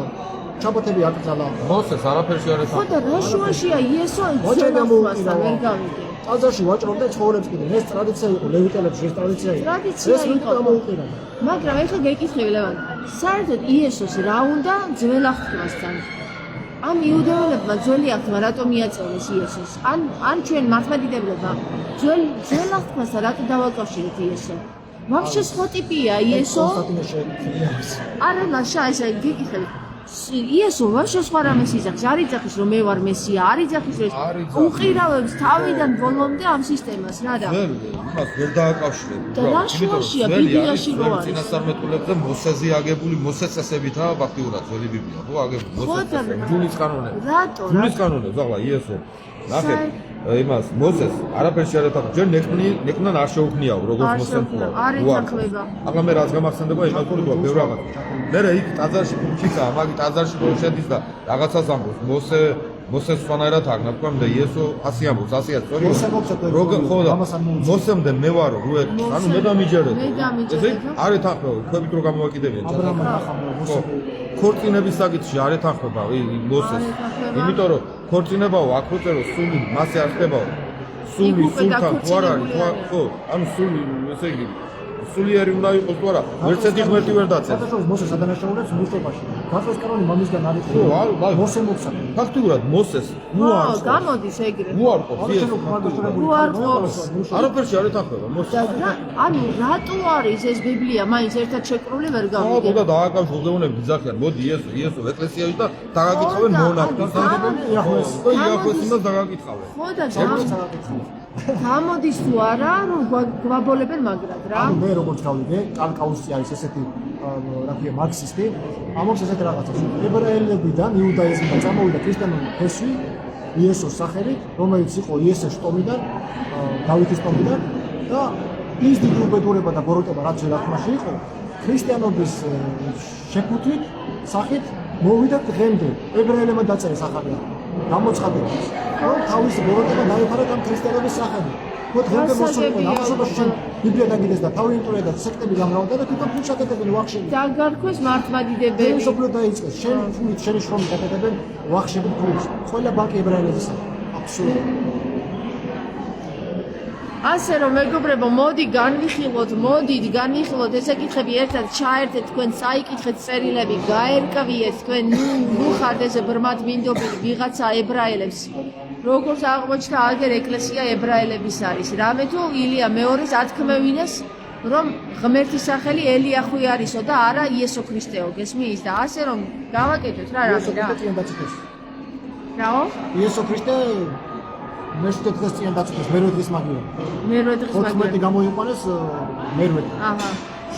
ჩაბათები აკრძალა. მოსეს არაფერში არ ხო და რა შუაშია იესო ვაჭრები ძველასთან ვერ გავიგე. ტაძარში ვაჭრობდა ცხოვრებს კიდე. ეს ტრადიცია იყო ლევიტელებში, ეს ტრადიცია იყო. ტრადიცია ეს ვინც იყო. ამოუყირა. მაგრამ ეხლა გეკითხები ლევან, საერთოდ იესოს რა უნდა ძველ აღთქმასთან? ამ იუდეველებმა ძველი აღთქმა რატომ მიაწერეს იესოს? ან ჩვენ მართლმადიდებლებმა ძველ აღთქმასთან რატო დავაკავშირეთ იესო? ვაფშე სხვა ტიპია იესო? კონსტანტინე შეეძახის. არა, მაშა ესე გეკითხები. იესო ვაფშე სხვა რამეს იძახის, არ იძახის რომ მე ვარ მესია, არ იძახის რომ უყირავებს თავიდან ბოლომდე ამ სისტემას, რა და? იმას ვერ დააკავშირებ. და რა შუაშია ბიბლიაში რო არის? წინასწარმეტყველებზე მოსეზე აგებული მოსეს წესებითაა ფაქტიურად ძველი ბიბლია, ხო აგებული მოსეს წესები, ჯულის კანონები. რატო? ჯულის კანონები, ახლა იესო. ნახეთ, იმას მოსეს არაფერში არ ეთახა, ჯერ ნეკნან არ შეუქმნიაო, როგორც მოსემ ხო. არ ეთანხმება. ახლა მე რაც გამახსენდება იმას ვთქვა ბევრ რაღაც. მერე იქ ტაძარში ქუჩიცაა, მაგი ტაძარში რო შედის და რაღაცას ამბობს, მოსეს სვანაერად აგნაფქვამ და იესო ასე ამბობს, ასეა სწორი. როგორ ხო და მოსემდე მე ვარო რუეთ, ანუ მე დამიჯერეთ. ესე არ ეთანხმება, ქვებით რო გამოვაკიდებიან აბრაამმა ნახავდა მოსე. ქორწინების საკითხში არ ეთანხმება მოსეს. იმიტომ რომ ქორწინებაო აქ უწერო სული მასე არ ხდებაო. სული სულთან თუ არ არის, ხო, ანუ სული ესე იგი სულიერი უნდა იყოს თუ არა, ერთერთი ღმერთი ვერ დაცეს. სადაშოვის მოსეს ადანაშაულებს მუშტობაში. გასვლის კანონი მამისგან არის. ხო, აი, მოსე მოგსახე. ფაქტიურად მოსეს უარყოს. გამოდის ეგრე. უარყოს იესო. უარყოს. არაფერში არ ეთანხმება მოსეს. ანუ რატო არის ეს ბიბლია მაინც ერთად შეკრული ვერ ხო, გავიგე. და დააკავშირებულები ძახიან, მოდი იესო ეკლესიაში და დაგაკითხავენ მონარქის. ხო, იახვეს უნდა დაგაკითხავენ. ხო და გამოდის თუ არა რომ გვაბოლებენ მაგრად რა. ანუ მე როგორც გავიგე, კალკაუსი არის ესეთი რა ქვია მარქსისტი, ამობს ესეთი რაღაცა. ებრაელებიდან იუდაიზმიდან წამოვიდა ქრისტიანული ფესვი იესოს სახელით, რომელიც იყო იესეს ტომიდან, დავითის ტომიდან და ის დიდი უბედურება და ბოროტება რაც ელახმაში იყო, ქრისტიანობის შეფუთვით სახით მოვიდა დღემდე. ებრაელებმა დაწერეს ახალი გამოცხადებას, რომ თავისი ბოროტება დაიფარა ამ ქრისტიანობის სახელით. ხო დღემდე მოსულიყო ამასობაში შენ ბიბლია დაგიდეს და თავი ინტროა და სექტები გამრავდა და თვითონ ფულს აკეთებენ ვახშები. დაგარქვეს მართლმადიდებელი. სოფლო დაიწყეს. შენ ფულით შენი შრომით აკეთებენ ვახშები ფულს. ყველა ბანკი ებრაელებისა. აბსოლუტურად. ასე რომ მეგობრებო, მოდით განვიხილოთ ესე კითხები ერთად ჩაერთეთ თქვენ წაიკითხეთ წერილები, გაერკვიეთ თქვენ ნუ ხართ ეს ბრმად მინდობილი ვიღაცა ებრაელებს როგორც აღმოჩნდა, აგერ ეკლესია ებრაელების არის. რამე თუ ილია მეორეს ათქმევინეს, რომ ღმერთის სახელი ელიახვი არისო და არა იესო ქრისტეო, გესმის? და ასე რომ გავაკეთოთ რა რამე რა. რაო? იესო ქრისტე მესტე დღეს წინ დაწვეს, მერვე დღის მაგია. მერვე დღის მაგია. 14 გამოიყვანეს მერვე. აჰა.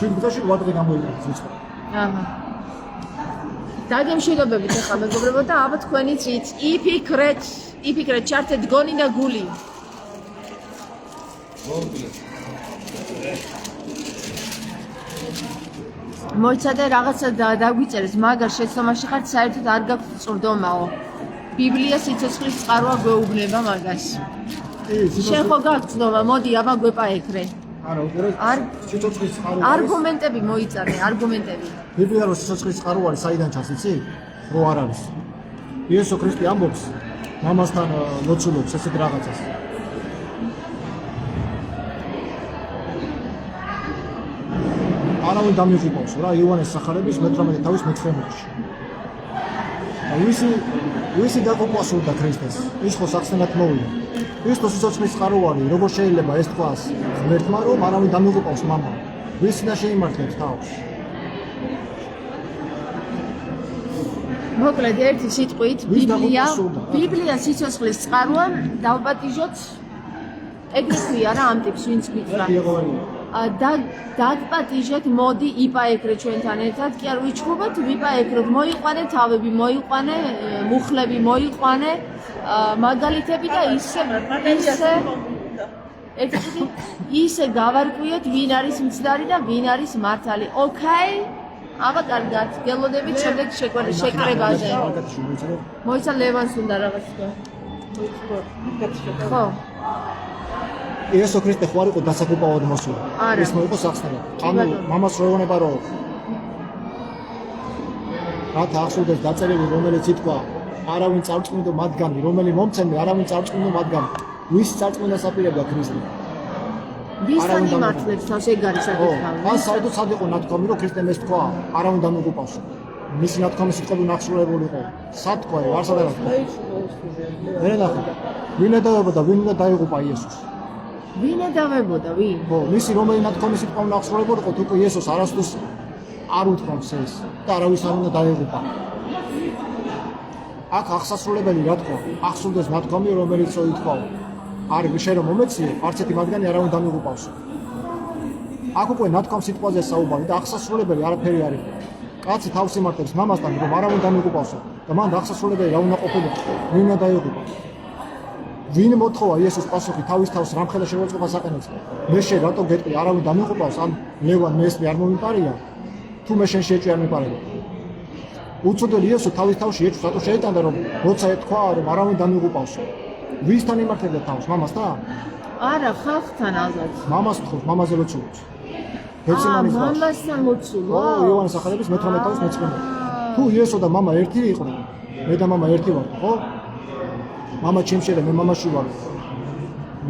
7 დღეში 8 დღე გამოიყვანეს ვიცხო. აჰა. დაგემშვიდობებით ახლა მეგობრებო და აბა თქვენი წით იფიქრეთ ჩართეთ გონი და გული. მოიცადე რაღაცა დაგვიწერეს, მაგარ შეცდომაში ხართ, საერთოდ არ გაქვთ წვრდომაო. ბიბლია სიცოცხლის წყაროა გვეუბნება მაგას. შენ ხო გაქვთ წვრდომა, მოდი აბა გვეპაექრე. არა, უყურე. სიცოცხლის წყარო. არგუმენტები მოიწადე, არგუმენტები. ბიბლია რომ სიცოცხლის წყარო არის, საიდან ჩანს, იცი? რო არ არის. იესო ქრისტე ამბობს, მამასთან ლოცულობს ესეთ რაღაცას. არავინ დამიღუპავს რა იოანეს სახარების 18 თავის 19-ში. ვისი დაგუპვა სურდა ქრისტეს? ის ხო სახსენად მოვიდა. ქრისტეს სიცოცხლის წყარო არის, როგორ შეიძლება ეს თქვას ღმერთმა, რომ არავინ დამიღუპავს მამა. ვისი და შეიმართლებს თავს? მოკლედ ერთი სიტყვით ბიბლია სიცოცხლის წყაროა, დავპატიჟოთ ეგრე ქვია რა ამ ტიპს ვინც გითხრა. დაგპატიჟეთ, მოდი იპაექრე ჩვენთან ერთად, კი არ ვიჩხუბოთ, ვიპაექროთ, მოიყვანე თავები, მოიყვანე მუხლები, მოიყვანე მაგალითები და ისე გავარკვიოთ, ვინ არის მცდარი და ვინ არის მართალი. ოკეი? აბა კარგად, გელოდებით შემდეგ შეკრებაზე. მოიცა ლევანს უნდა რაღაც თქვა. ხო. იესო ქრისტე ხო არ იყო დასაკუპავად მოსული. ის მოიყო სახსნელად. ანუ მამას რო ეუბნება რომ რათა ახსოვდეს დაწერილი რომელიც ითქვა არავინ წარწმუნდო მათგანი, რომელი მომცემი არავინ წარწმუნდო მათგანი. ვის წარწმუნდას აპირებდა ქრისტე? ვისთან იმართლებს თავს ეგ არის საკითხი. ან საერთოდ სად იყო ნათქვამი რომ ქრისტემ ეს თქვა არავინ დამიღუპავსო. მისი ნათქვამი სიტყვები ნახსოვებული იყო. სად თქვა, ვარსად არა თქვა. მე ნახე. ვინ ედავებოდა, ვინ უნდა დაიღუპა იესოს? ვინ ედავებოდა, ვინ? ხო, მისი რომელი ნათქვამი სიტყვები ნახსოვებული იყო, თუკი იესოს არასდროს არ უთქვამს ეს და არავის არ უნდა დაიღუპა. აქ აღსასრულებელი რა თქვა? ახსოვდეს ნათქვამი რომელიც ითქვა. არ შენ რომ მომეციე, არც ერთი მათგანი არავინ დამიღუპავსო. აქ უკვე ნათქვამ სიტყვაზე საუბარი და აღსასრულებელი არაფერი არ იყო. კაცი თავს იმართებს მამასთან, რომ არავინ დამიღუპავსო და მან აღსასრულებელი რა უნდა ყოფილიყო? ვინ უნდა დაიღუპა? ვინ მოთხოვა იესოს პასუხი თავის თავს რამხელა შევაწყობა საკენეც? მე შე რატო გეტყვი არავინ დამიღუპავს? ან ლევან მესმე არ მომიპარია? თუ მე შენ შეჭი არ მიპარება? უცოდელი იესო თავის თავში ეჭვს რატო შეიტანდა რომ როცა ეთქვა რომ არავინ დამიღუპავსო? ვისთან იმართებდა თავს? მამასთან? არა, ხალხთან ალბათ. მამას თხოვს, მამაზე ლოცულობს. გეცემანის ბავშვი. მამასთან ლოცულობს? ო, იოანეს სახარების 18 თავის 19. თუ იესო და მამა ერთი იყვნენ, მე და მამა ერთი ვართ, ხო? მამა ჩემში და მე მამაში ვარ.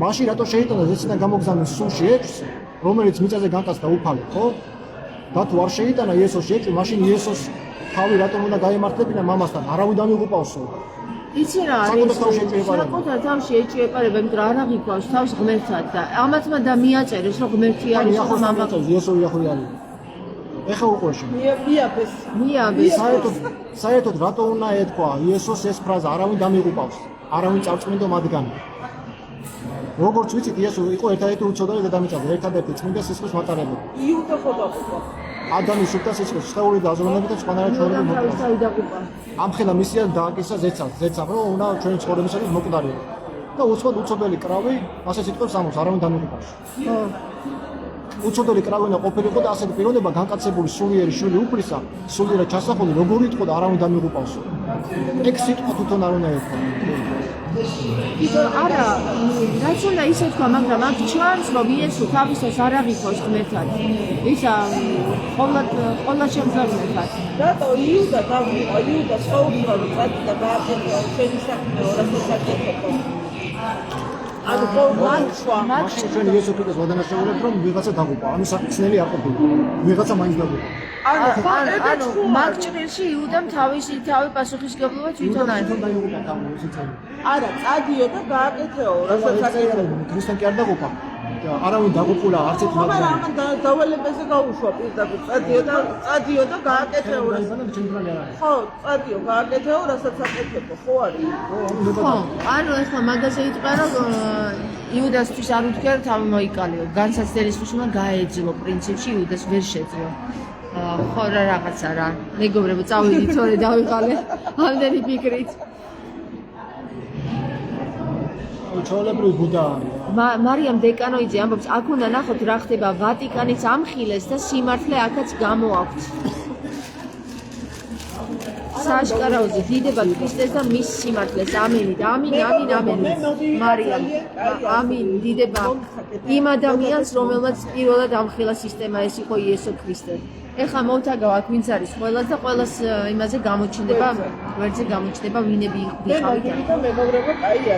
მაშინ რატო შეიტანა ზეციდან გამოგზავნის სულში ეჭვს, რომელიც მიწაზე განკაცდა უფალი, ხო? და თუ არ შეიტანა იესოს ეჭვი, მაშინ იესოს თავი რატომ უნდა გაემართებინა მამასთან? არავინ დამიღუპავსო. იცი რა არის? საკუთარ თავში ეჭვი ეპარება, იმიტომ რომ არ აღიქვავს თავს ღმერთად და ამათმა და მიაწერეს რომ ღმერთი არის და მამა იესო იახვი არის. ეხა უყურე შენ. მიაბეს. საერთოდ რატო უნდა ეთქვა იესოს ეს ფრაზა არავინ დამიღუპავს? არავინ წარწმუნდო მათგანი. როგორც ვიცით, იესო იყო ერთადერთი უცოდარი დედამიწაზე, ერთადერთი წმინდა სისხლის მატარებელი. იუდა ხო დაყופה. ადამიანის სულთა სისხლის შეხეული და აზროვნებით და სხვანაირად ჩვენები მოყვება. ამხელა მისია დააკისა ზეცამ, რომ უნდა ჩვენი ცხოვრებისათვის მოკვდარიყო. და უცოდელი კრავი ასე სიტყვებს ამბობს, არავინ დამიღუპავს. ხო. უცოდელი კრავი უნდა ყოფილიყო და ასეთი პიროვნება განკაცებული სულიერი შვილი უფლისა, სულიერად ჩასახული, როგორ იტყო და არავინ დამიღუპავსო. ეგ სიტყვა თვითონ არ უნდა ეთქვა. არა, რაც უნდა ისე თქვა, მაგრამ აქ ჩანს, რომ იესო თავისას არ აღიქვავს ღმერთად. ისა ყოვლა შემძლევრად. რატო იუდა დავიყო, იუდა საუბარი წადი და გააკეთა შენი საქმე 200 საკითხო. ანუ ყოველშვა მაშინ ჩვენ იესო ქრისტეს ვადანაშაულებთ რომ ვიღაცა დაგუპა ანუ საფხსნელი არ ყოფილა ვიღაცა მაინც დაგუპა ანუ მაგ ჭრილში იუდამ თავი პასუხისგებლობა თვითონ თვითონ დაიღუპა თავი ისიც არა წადიო და გააკეთეო რასაც აკეთებ ქრისტე კი არ დაგუპა არავინ დაგუპულა არც ერთ მაგრამ ამან დავალებაზე გაუშვა პირდაპირ წადიო და გააკეთეო ხო წადიო გააკეთეო რასაც აკეთებო ხო არის ხო ანუ ახლა მაგაზე იტყვა რომ იუდასთვის არ უთქია თავი მოიკალეო განსაცდელისთვის უნდა გაეძილო პრინციპში იუდას ვერ შეძლო ხო რა რაღაცა რა მეგობრებო წავიდით თორე დავიყალე ამდენი ფიქრით ჩაოლებრივი ბუდა მარიამ დეკანოიძე ამბობს აქ უნდა ნახოთ რა ხდება ვატიკანიც ამხილეს და სიმართლე აქაც გამოაქვთ საშკარავზე დიდება ქრისტეს და მის სიმართლეს ამენი და ამინ მარიამ ამინ დიდება იმ ადამიანს რომელმაც პირველად ამხილა სისტემა ეს იყო იესო ქრისტე ეხლა მოვთაგავ აქ ვინც არის ყველას და ყველას იმაზე გამოჩნდება ვერძე გამოჩნდება ვინები ვიყავით მე მეგობრებო კაია